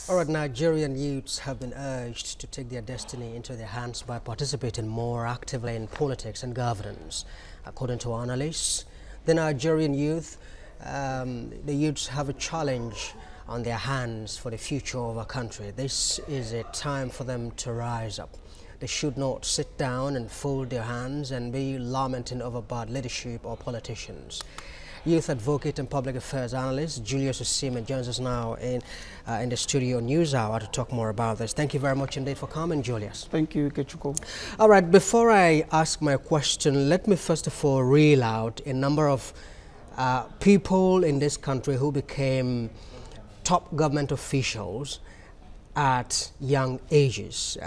All right, Nigerian youths have been urged to take their destiny into their hands by participating more actively in politics and governance. According to analysts, the Nigerian youth, the youths have a challenge on their hands for the future of our country. This is a time for them to rise up. They should not sit down and fold their hands and be lamenting over bad leadership or politicians. Youth advocate and public affairs analyst Julius Osimen joins us now in the studio News Hour to talk more about this. Thank you very much indeed for coming, Julius. Thank you, Kechuko. All right, before I ask my question, let me first of all reel out a number of people in this country who became top government officials at young ages.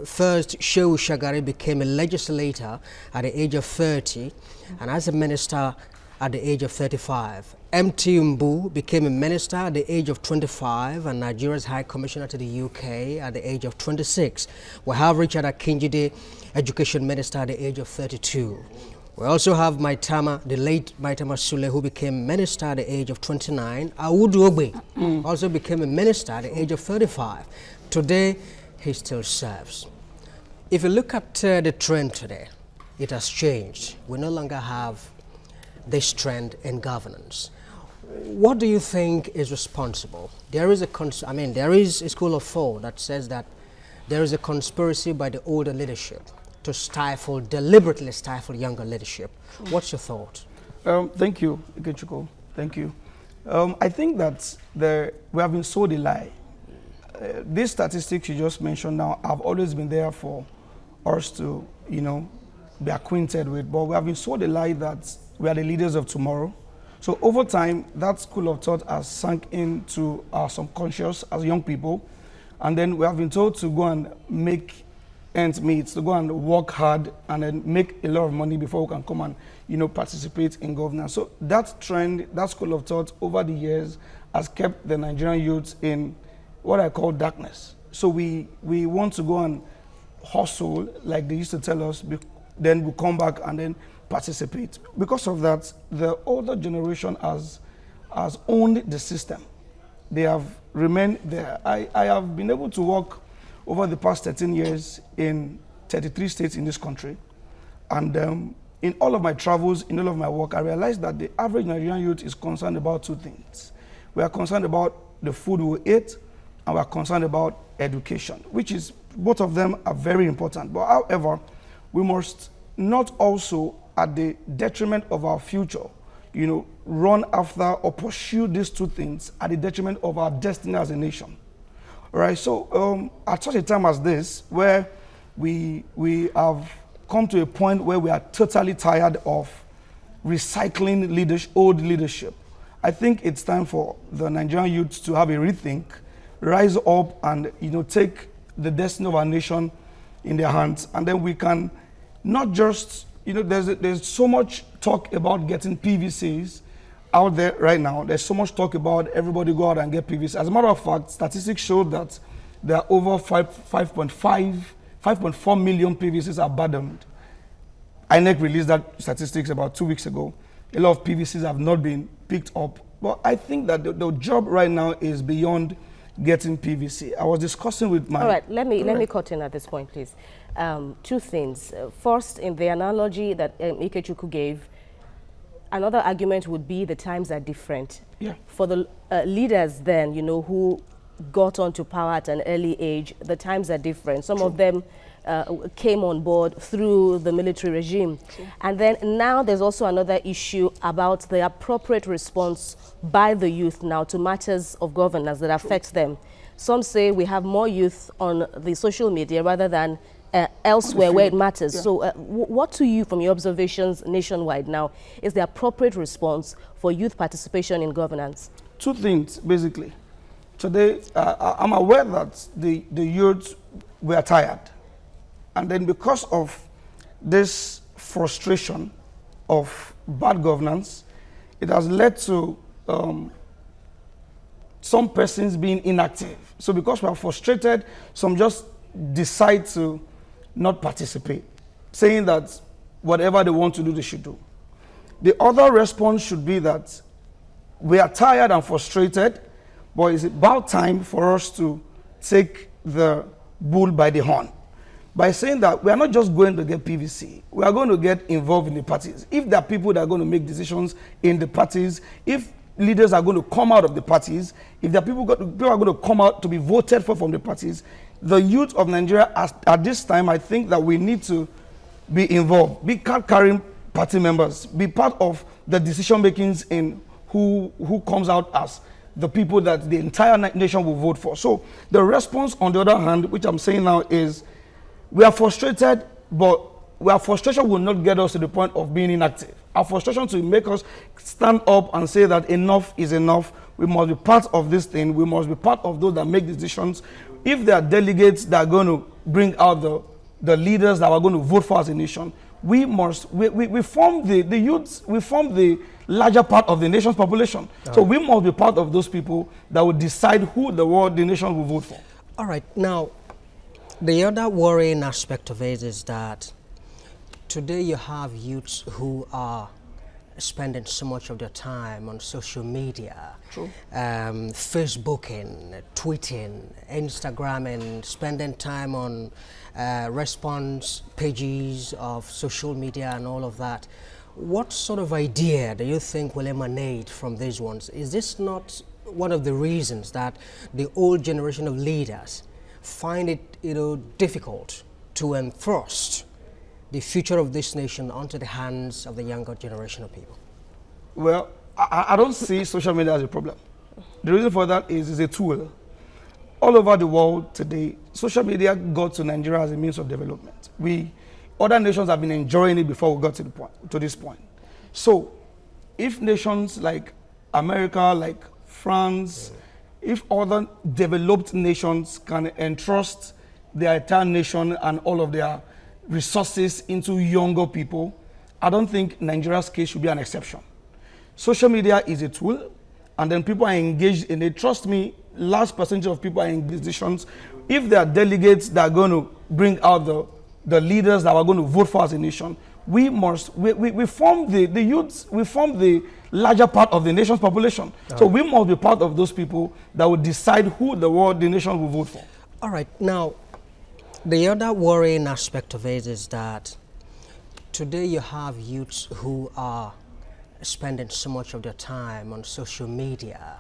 First, Shehu Shagari became a legislator at the age of 30 and as a minister at the age of 35. M.T. Mbu became a minister at the age of 25 and Nigeria's High Commissioner to the UK at the age of 26. We have Richard Akinjide, Education Minister at the age of 32. We also have the late Maitama Sule, who became minister at the age of 29. Awudu Ogbe also became a minister at the age of 35. Today, he still serves. If you look at the trend today, it has changed. We no longer have this trend in governance. What do you think is responsible? There is a school of thought that says that there is a conspiracy by the older leadership to deliberately stifle younger leadership. What's your thought? Thank you, Ikechukwu. Thank you. I think that we have been sold a lie. These statistics you just mentioned now have always been there for us to, be acquainted with, but we have been sold a lie that we are the leaders of tomorrow. So over time, that school of thought has sunk into our subconscious as young people, and then we have been told to go and make ends meet, to go and work hard and then make a lot of money before we can come and participate in governance. So that trend, that school of thought over the years has kept the Nigerian youth in what I call darkness. So we want to go and hustle like they used to tell us, then we come back and then participate. Because of that, the older generation has owned the system. They have remained there. I have been able to work over the past 13 years in 33 states in this country. And in all of my travels, in all of my work, I realized that the average Nigerian youth is concerned about two things. We are concerned about the food we eat, and we are concerned about education, which is, both of them are very important. But however, we must not also, at the detriment of our future, run after or pursue these two things at the detriment of our destiny as a nation. All right, so at such a time as this, where we have come to a point where we are totally tired of recycling old leadership, I think it's time for the Nigerian youth to have a rethink, rise up and take the destiny of our nation in their hands, and then we can not just, there's so much talk about getting PVCs out there right now. There's so much talk about everybody go out and get PVCs. As a matter of fact, statistics show that there are over 5.4 million PVCs abandoned. INEC released that statistics about 2 weeks ago. A lot of PVCs have not been picked up. But I think that the job right now is beyond getting PVC. I was discussing with my... All right, let me cut in at this point, please. Two things. First, in the analogy that Ikechukwu gave, another argument would be the times are different. Yeah. For the leaders then, who got onto power at an early age, the times are different. Some of them came on board through the military regime. True. And then now there's also another issue about the appropriate response by the youth now to matters of governance that affects them. Some say we have more youth on the social media rather than elsewhere where it matters. Yeah. So what to you, from your observations nationwide now, is the appropriate response for youth participation in governance? Two things, basically. Today, I'm aware that the youth were tired. And then because of this frustration of bad governance, it has led to some persons being inactive. So because we are frustrated, some just decide to not participate, saying that whatever they want to do, they should do. The other response should be that we are tired and frustrated, but it's about time for us to take the bull by the horn by saying that we are not just going to get PVC, we are going to get involved in the parties. If there are people that are going to make decisions in the parties, if leaders are going to come out of the parties, if there are people are going to come out to be voted for from the parties, the youth of Nigeria at this time, I think that we need to be involved, be card-carrying party members, be part of the decision makings in who comes out as the people that the entire nation will vote for. So the response, on the other hand, which I'm saying now, is we are frustrated, but our frustration will not get us to the point of being inactive. Our frustration to make us stand up and say that enough is enough. We must be part of this thing. We must be part of those that make decisions. If there are delegates that are going to bring out the leaders that are going to vote for as a nation, we form the youths, we form the larger part of the nation's population. So we must be part of those people that will decide who the nation will vote for. All right. Now, the other worrying aspect of it is that today you have youths who are spending so much of their time on social media, Facebooking, tweeting, Instagramming, spending time on response pages of social media and all of that. What sort of idea do you think will emanate from these ones? Is this not one of the reasons that the old generation of leaders find it, difficult to enforce the future of this nation onto the hands of the younger generation of people? Well, I don't see social media as a problem. The reason for that is it's a tool. All over the world today, social media got to Nigeria as a means of development. Other nations have been enjoying it before we got to this point. So, if nations like America, like France, if other developed nations can entrust their entire nation and all of their resources into younger people, I don't think Nigeria's case should be an exception. Social media is a tool, and then people are engaged in it. Trust me, large percentage of people are in decisions. If there are delegates that are going to bring out the leaders that are going to vote for as a nation, we form the youths, we form the larger part of the nation's population. So we must be part of those people that will decide who the nation will vote for. All right. Now, the other worrying aspect of it is that today you have youths who are spending so much of their time on social media,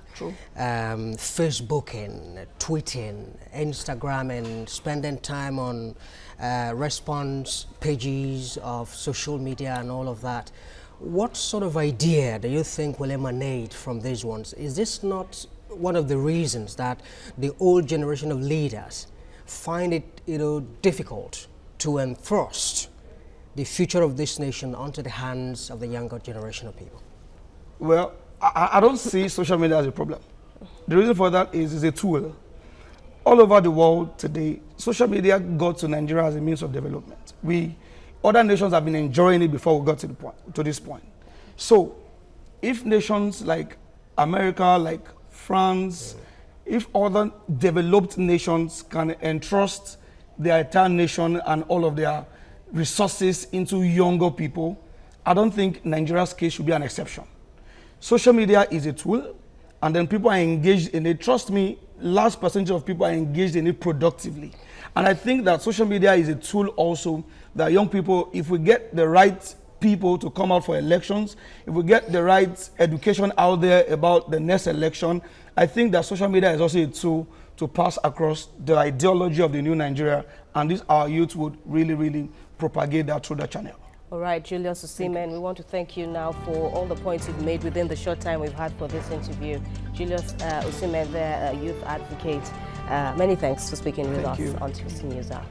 Facebooking, tweeting, Instagramming, spending time on response pages of social media and all of that. What sort of idea do you think will emanate from these ones? Is this not one of the reasons that the old generation of leaders find it, difficult to enforce the future of this nation onto the hands of the younger generation of people? Well, I don't see social media as a problem. The reason for that is it's a tool. All over the world today, social media got to Nigeria as a means of development. Other nations have been enjoying it before we got to this point. So, if nations like America, like France, if other developed nations can entrust their entire nation and all of their resources into younger people, I don't think Nigeria's case should be an exception. Social media is a tool, and then people are engaged in it. Trust me, large percentage of people are engaged in it productively. And I think that social media is a tool also that young people, if we get the right people to come out for elections, if we get the right education out there about the next election, I think that social media is also a tool to pass across the ideology of the new Nigeria, and this our youth would really, really propagate that through the channel. All right, Julius Osimen, we want to thank you now for all the points you've made within the short time we've had for this interview. Julius Osimen, the youth advocate. Many thanks for speaking with us on TVC News Hour.